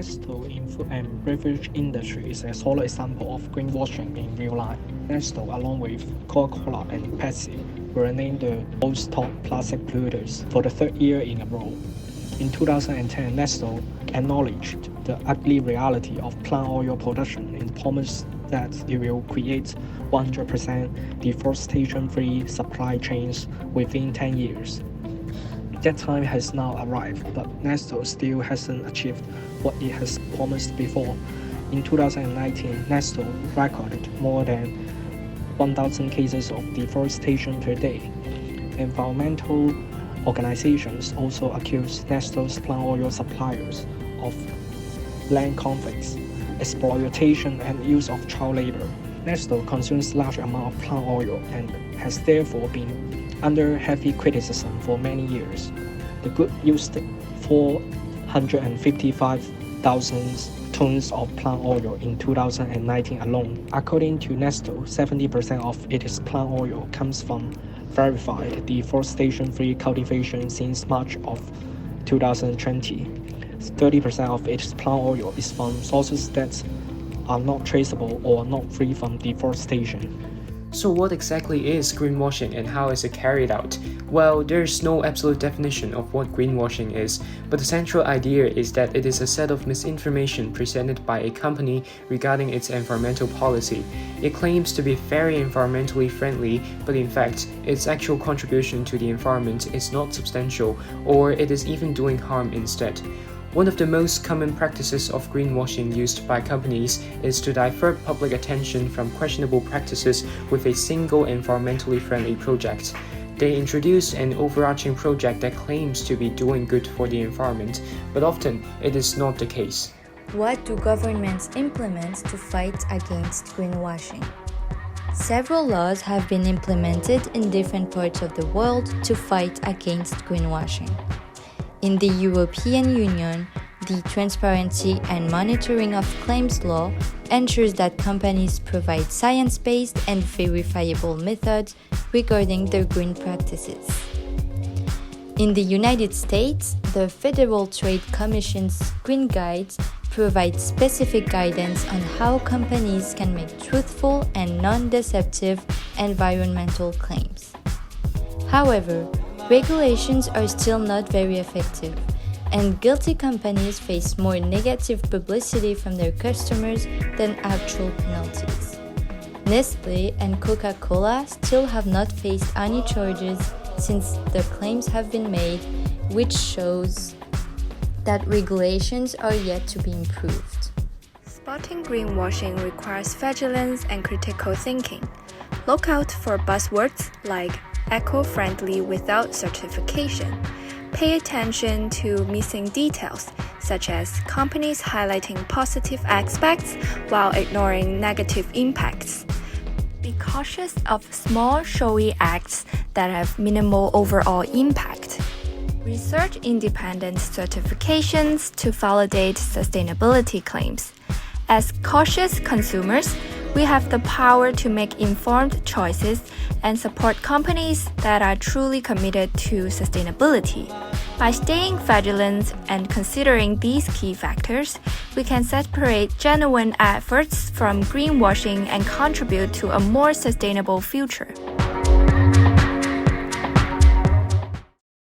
Nestle in food and beverage industry is a solid example of greenwashing in real life. Nestle, along with Coca-Cola and Pepsi, were named the world's top plastic polluters for the third year in a row. In 2010, Nestle acknowledged the ugly reality of plant oil production and promised that it will create 100% deforestation-free supply chains within 10 years. That time has now arrived, but Nestle still hasn't achieved what it has promised before. In 2019, Nestle recorded more than 1,000 cases of deforestation per day. Environmental organizations also accuse Nestle's plant oil suppliers of land conflicts, exploitation, and use of child labor. Nestle consumes large amounts of plant oil and has therefore been under heavy criticism for many years. The group used 455,000 tons of plant oil in 2019 alone. According to Nestle, 70% of its plant oil comes from verified deforestation-free cultivation since March of 2020. 30% of its plant oil is from sources that are not traceable or not free from deforestation. So what exactly is greenwashing and how is it carried out? Well, there's no absolute definition of what greenwashing is, but the central idea is that it is a set of misinformation presented by a company regarding its environmental policy. It claims to be very environmentally friendly, but in fact, its actual contribution to the environment is not substantial, or it is even doing harm instead. One of the most common practices of greenwashing used by companies is to divert public attention from questionable practices with a single environmentally friendly project. They introduce an overarching project that claims to be doing good for the environment, but often it is not the case. What do governments implement to fight against greenwashing? Several laws have been implemented in different parts of the world to fight against greenwashing. In the European Union, the Transparency and Monitoring of Claims Law ensures that companies provide science-based and verifiable methods regarding their green practices. In the United States, the Federal Trade Commission's Green Guides provide specific guidance on how companies can make truthful and non-deceptive environmental claims. However, regulations are still not very effective, and guilty companies face more negative publicity from their customers than actual penalties. Nestle and Coca-Cola still have not faced any charges since the claims have been made, which shows that regulations are yet to be improved. Spotting greenwashing requires vigilance and critical thinking. Look out for buzzwords like eco-friendly without certification. Pay attention to missing details, such as companies highlighting positive aspects while ignoring negative impacts. Be cautious of small, showy acts that have minimal overall impact. Research independent certifications to validate sustainability claims. As cautious consumers, we have the power to make informed choices and support companies that are truly committed to sustainability. By staying vigilant and considering these key factors, we can separate genuine efforts from greenwashing and contribute to a more sustainable future.